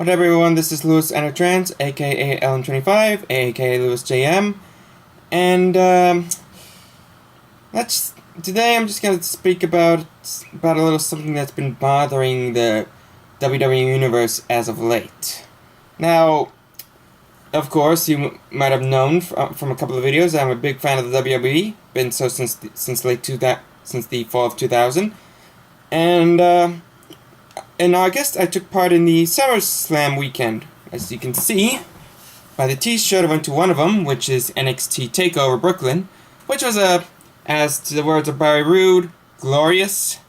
What up, everyone? This is Lewis Trans, aka LM25, aka Lewis JM, and today I'm just gonna speak about a little something that's been bothering the WWE universe as of late. Now, of course, you might have known from a couple of videos I'm a big fan of the WWE. Been so since the fall of 2000, and in August, I took part in the SummerSlam weekend. As you can see by the t-shirt, I went to one of them, which is NXT TakeOver Brooklyn, which was as to the words of Barry Roode, glorious.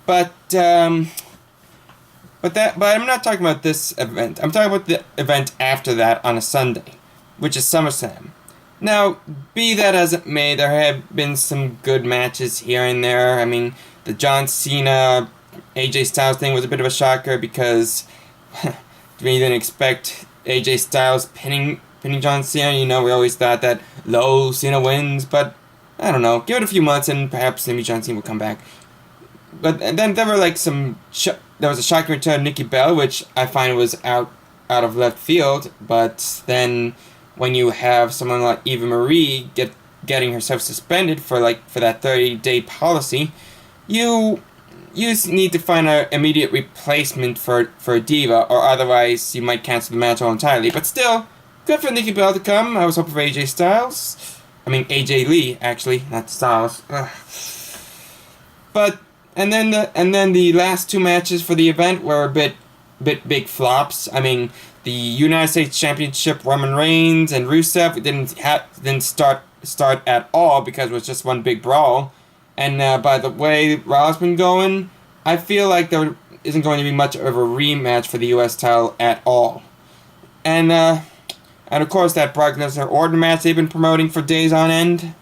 But I'm not talking about this event. I'm talking about the event after that on a Sunday, which is SummerSlam. Now, be that as it may, there have been some good matches here and there. I mean, the John Cena AJ Styles thing was a bit of a shocker because we didn't expect AJ Styles pinning John Cena. You know, we always thought that low Cena wins, but I don't know. Give it a few months and perhaps maybe John Cena will come back. But then there were like there was a shocking return of Nikki Bella, which I find was out of left field. But then when you have someone like Eva Marie getting herself suspended for that 30-day policy, you need to find an immediate replacement for a diva, or otherwise you might cancel the match all entirely. But still, good for Nikki Bella to come. I was hoping for AJ Styles. I mean AJ Lee, actually, not Styles. Ugh. But and then the last two matches for the event were a bit big flops. I mean, the United States Championship, Roman Reigns and Rusev didn't start at all because it was just one big brawl. And by the way Raw's been going, I feel like there isn't going to be much of a rematch for the U.S. title at all. And of course that Brock Lesnar Orton match they've been promoting for days on end.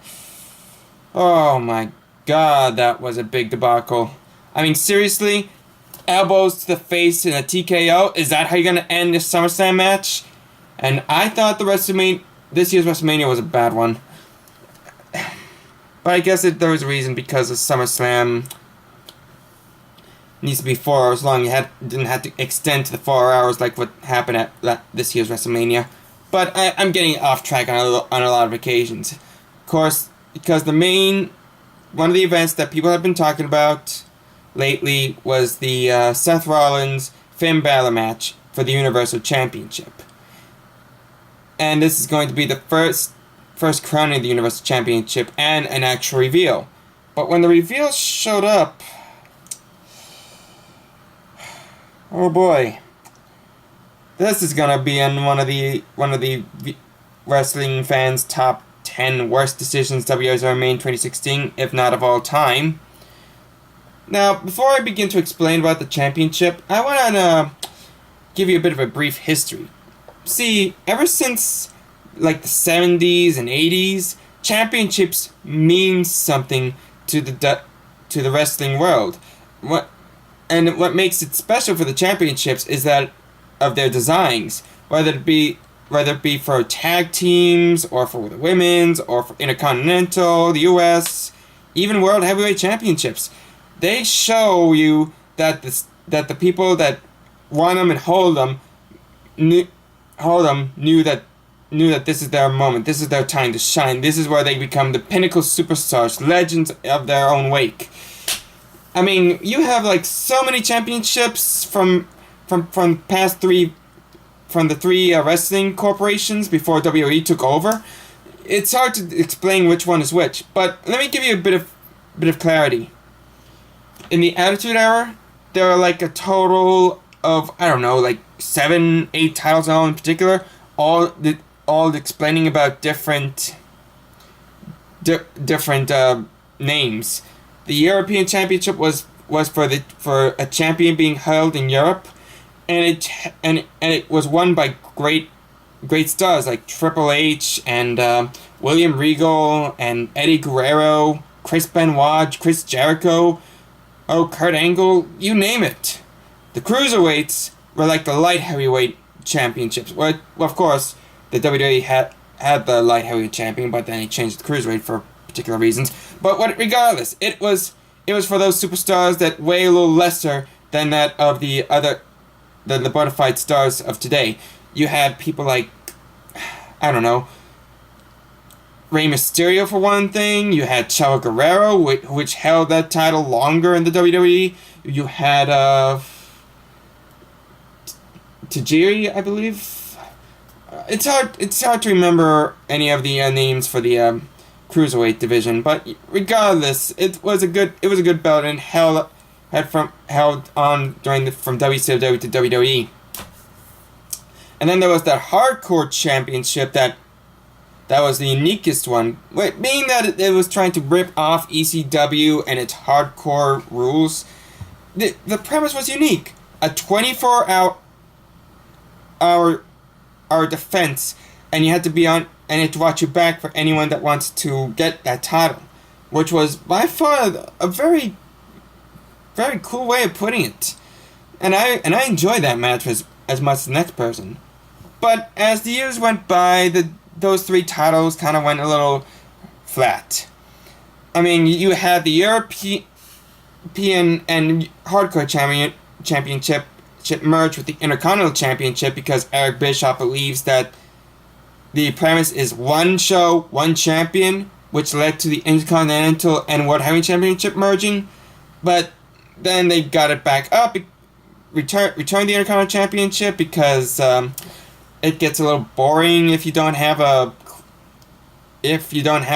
Oh my god, that was a big debacle. I mean, seriously? Elbows to the face in a TKO? Is that how you're going to end this SummerSlam match? And I thought this year's WrestleMania was a bad one. But I guess there was a reason, because of SummerSlam needs to be 4 hours long. You didn't have to extend to the 4 hours like what happened at this year's WrestleMania. But I'm getting off track on a lot of occasions. Of course, because one of the events that people have been talking about lately was the Seth Rollins Finn Balor match for the Universal Championship. And this is going to be the first crowning of the Universal Championship and an actual reveal. But when the reveal showed up, oh boy, this is gonna be in one of the wrestling fans' top 10 worst decisions WWE has ever made in 2016, if not of all time. Now, before I begin to explain about the championship, I want to give you a bit of a brief history. See, ever since like the 70s and 80s, championships mean something to the wrestling world. What makes it special for the championships is that of their designs, whether it be for tag teams or for the women's or for Intercontinental, the US, even World Heavyweight Championships. They show you that the people that won them and hold them knew that this is their moment, this is their time to shine, this is where they become the pinnacle superstars, legends of their own wake. I mean, you have like so many championships from the three wrestling corporations before WWE took over. It's hard to explain which one is which, but let me give you a bit of clarity. In the Attitude Era, there are like a total of, I don't know, like 7, 8 titles in particular, all explaining about different names. The European Championship was for a champion being held in Europe, and it was won by great stars like Triple H and William Regal and Eddie Guerrero, Chris Benoit, Chris Jericho, Kurt Angle, you name it. The cruiserweights were like the light heavyweight championships. Well, of course, the WWE had the light heavyweight champion, but then he changed the cruiserweight for particular reasons. But regardless, it was for those superstars that weigh a little lesser than that of the the bona fide stars of today. You had people like, I don't know, Rey Mysterio for one thing. You had Chavo Guerrero, which held that title longer in the WWE. You had Tajiri, I believe. It's hard to remember any of the names for the cruiserweight division, but regardless, it was a good belt and held on from WCW to WWE. And then there was that hardcore championship that was the uniquest one, being that it was trying to rip off ECW and its hardcore rules. The premise was unique. A 24-hour defense, and you had to be on, and you had to watch your back for anyone that wants to get that title, which was by far a very, very cool way of putting it. And I enjoyed that match as much as the next person. But as the years went by, those three titles kind of went a little flat. I mean, you had the European and Hardcore Championship merge with the Intercontinental Championship because Eric Bischoff believes that the premise is one show, one champion, which led to the Intercontinental and World Heavyweight Championship merging. But then they got it back up, returned the Intercontinental Championship because it gets a little boring if you don't have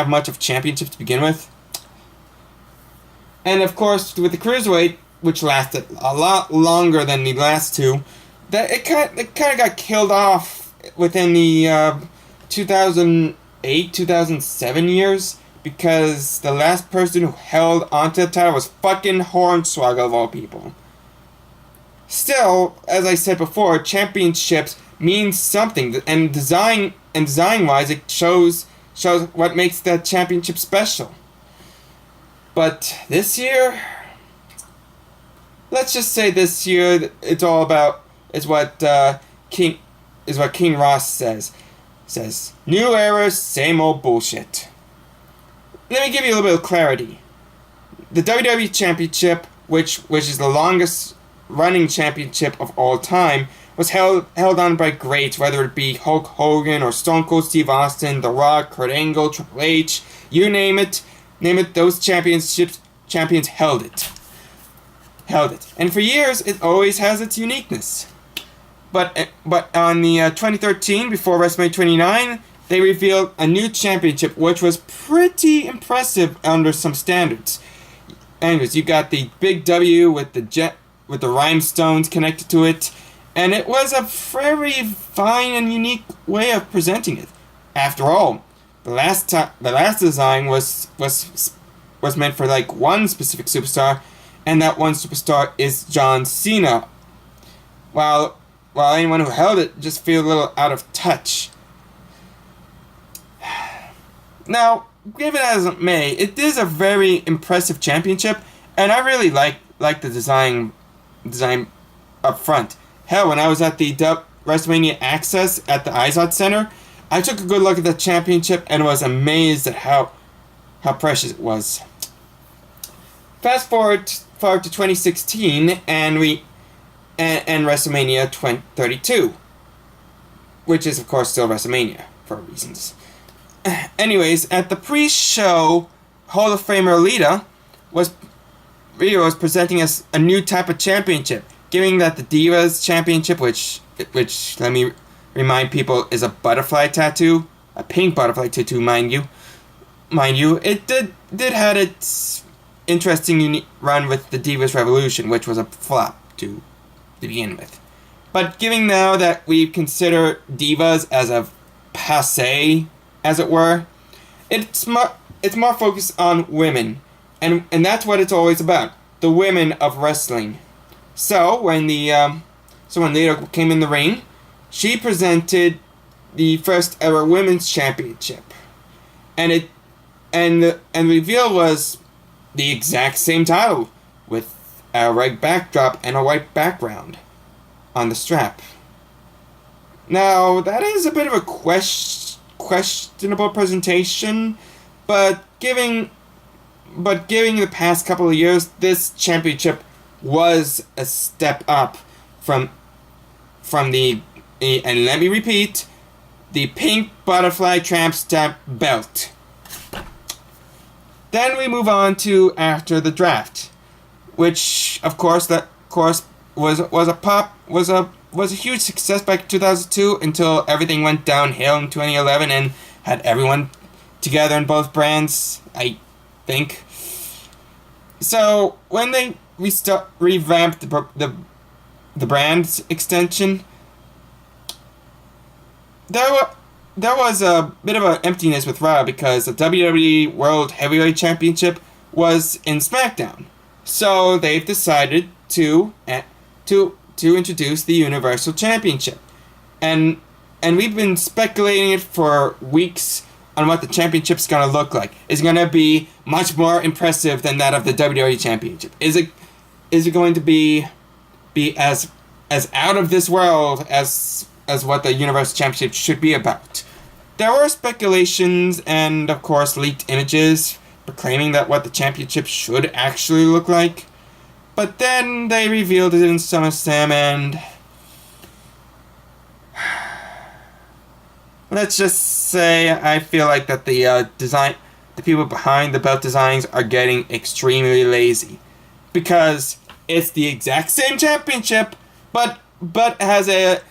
much of championships to begin with. And of course, with the Cruiserweight, which lasted a lot longer than the last two, that it kind of got killed off within the 2008, 2007 years, because the last person who held onto the title was fucking Hornswoggle of all people. Still, as I said before, championships means something, and design-wise, it shows what makes that championship special. But this year, let's just say this year, it's all about is what King Ross says. New era, same old bullshit. Let me give you a little bit of clarity. The WWE Championship, which is the longest running championship of all time, was held on by greats, whether it be Hulk Hogan or Stone Cold Steve Austin, The Rock, Kurt Angle, Triple H, you name it, those champions held it. And for years, it always has its uniqueness. But on the 2013, before WrestleMania 29, they revealed a new championship, which was pretty impressive under some standards. Anyways, you got the big W with the rhinestones connected to it, and it was a very fine and unique way of presenting it. After all, the last design was meant for like one specific superstar, and that one superstar is John Cena. While anyone who held it just feel a little out of touch. Now, give it as it may, it is a very impressive championship, and I really like the design up front. Hell, when I was at the WrestleMania Access at the Izod Center, I took a good look at the championship and was amazed at how precious it was. Fast forward to 2016, and WrestleMania 32, which is of course still WrestleMania for reasons. Anyways, at the pre-show, Hall of Famer Lita was presenting us a new type of championship, giving that the Divas Championship, which let me remind people is a butterfly tattoo, a pink butterfly tattoo, mind you, it did had its interesting unique run with the Divas Revolution, which was a flop to begin with. But given now that we consider divas as a passé, as it were, it's more focused on women, and that's what it's always about, the women of wrestling. So when Lita came in the ring, she presented the first ever women's championship, and the reveal was the exact same title with a red backdrop and a white background on the strap. Now, that is a bit of a questionable presentation, but giving the past couple of years, this championship was a step up from from and let me repeat, the pink butterfly tramp stamp belt. Then we move on to after the draft, which of course was a huge success back in 2002 until everything went downhill in 2011 and had everyone together in both brands, I think. So when they revamped the brand's extension, there was a bit of an emptiness with Raw because the WWE World Heavyweight Championship was in SmackDown. So they've decided to introduce the Universal Championship. And we've been speculating it for weeks on what the championship's going to look like. Is it going to be much more impressive than that of the WWE Championship? Is it going to be as out of this world as what the Universal Championship should be about? There were speculations and, of course, leaked images proclaiming that what the championship should actually look like. But then they revealed it in SummerSlam, and let's just say I feel like that the people behind the belt designs are getting extremely lazy, because it's the exact same championship, but has a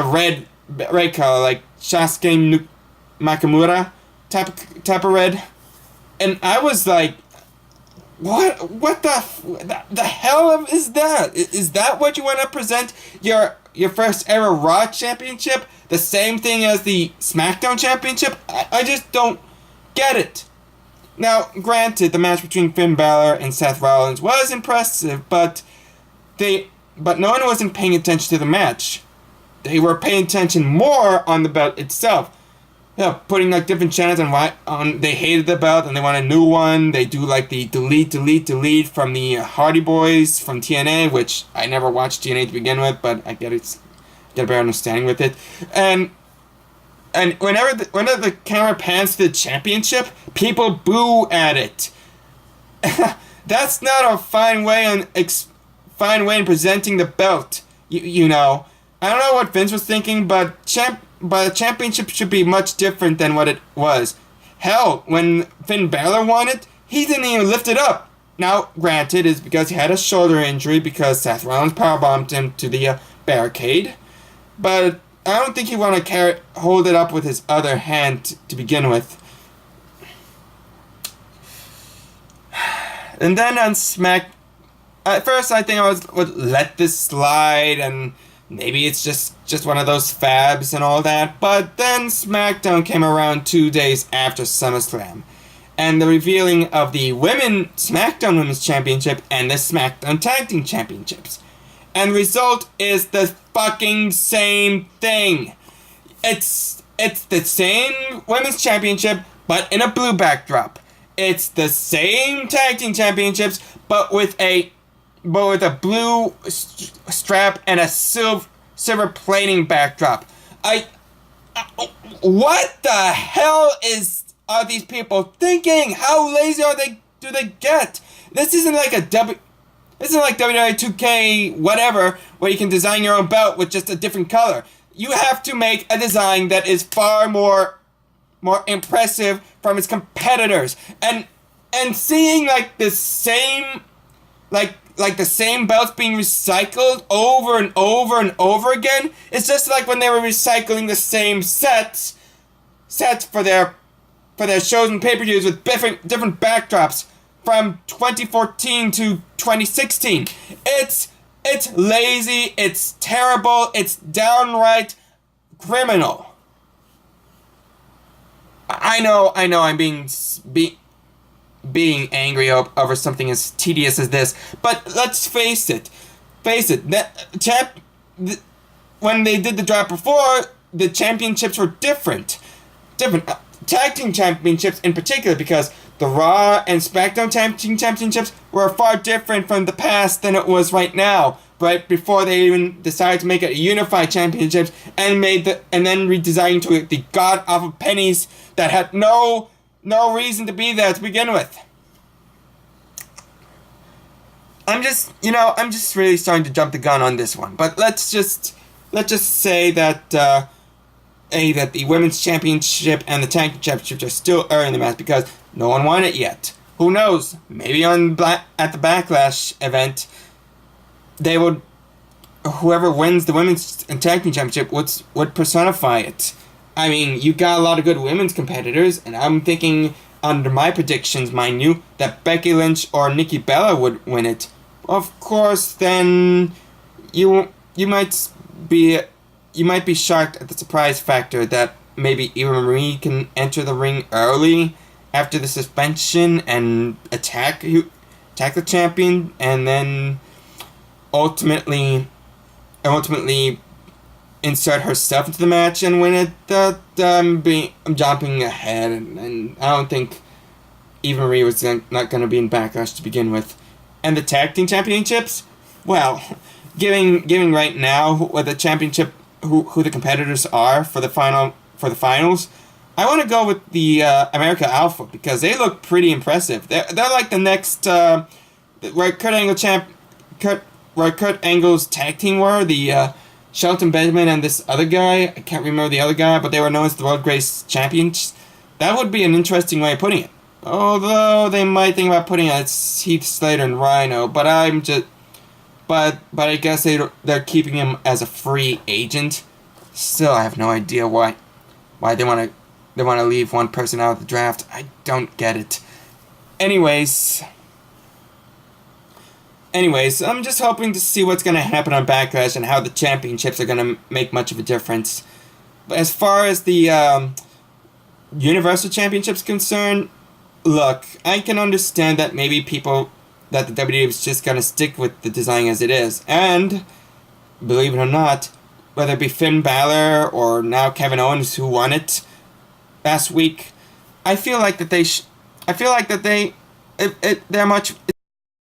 red color, like Sasuke Nakamura type of red, and I was like, what the hell is that? Is that what you want to present your first ever Raw championship? The same thing as the SmackDown championship? I just don't get it. Now, granted, the match between Finn Balor and Seth Rollins was impressive, but no one wasn't paying attention to the match. They were paying attention more on the belt itself. Putting like different channels on they hated the belt and they want a new one. They do like the delete from the Hardy Boys from TNA, which I never watched TNA to begin with, but I get a better understanding with it. And whenever the camera pans to the championship, people boo at it. That's not a fine way in presenting the belt. You know, I don't know what Vince was thinking, but the championship should be much different than what it was. Hell, when Finn Balor won it, he didn't even lift it up. Now, granted, it's because he had a shoulder injury because Seth Rollins powerbombed him to the barricade, but I don't think he want to hold it up with his other hand to begin with. And then on at first I think I would let this slide and maybe it's just one of those fabs and all that, but then SmackDown came around 2 days after SummerSlam, and the revealing of the SmackDown Women's Championship and the SmackDown Tag Team Championships. And the result is the fucking same thing. It's the same Women's Championship, but in a blue backdrop. It's the same Tag Team Championships, but with a blue strap and a silver plating backdrop. What the hell are these people thinking? How lazy do they get? This isn't like WWE 2K whatever, where you can design your own belt with just a different color. You have to make a design that is far more impressive from its competitors. And seeing like the same like the same belts being recycled over and over and over again. It's just like when they were recycling the same sets for their shows and pay-per-views with different backdrops from 2014 to 2016. It's lazy, it's terrible, it's downright criminal. I know I'm being angry over something as tedious as this, but let's face it, when they did the draft before, the championships were different tag team championships in particular, because the Raw and SmackDown tag team championships were far different from the past than it was right now, right before they even decided to make it a unified championships and then redesigned to the god awful pennies that had no reason to be there to begin with. I'm just really starting to jump the gun on this one. But let's just say that that the women's championship and the tag championships are still early in the match because no one won it yet. Who knows? Maybe at the Backlash event, they would whoever wins the women's and tag team championship would personify it. I mean, you got a lot of good women's competitors, and I'm thinking under my predictions, mind you, that Becky Lynch or Nikki Bella would win it. Of course, then you might be you might be shocked at the surprise factor that maybe Eva Marie can enter the ring early after the suspension and attack the champion, and then ultimately insert herself into the match and win it. I'm jumping ahead, and I don't think Eva Marie was not going to be in Backlash to begin with. And the tag team championships, well, giving right now what the championship who the competitors are for the finals. I want to go with the America Alpha because they look pretty impressive. They're like the next where Kurt Angle's tag team were, the Shelton Benjamin and this other guy. I can't remember the other guy, but they were known as the World Greatest Champions. That would be an interesting way of putting it. Although they might think about putting it as Heath Slater and Rhino, but I guess they're keeping him as a free agent. Still, I have no idea why they want to leave one person out of the draft. I don't get it. Anyways, I'm just hoping to see what's going to happen on Backlash and how the championships are going to make much of a difference. But as far as the Universal Championship's concerned, look, I can understand that maybe that the WWE is just going to stick with the design as it is. And, believe it or not, whether it be Finn Balor or now Kevin Owens who won it last week, I feel like that they're much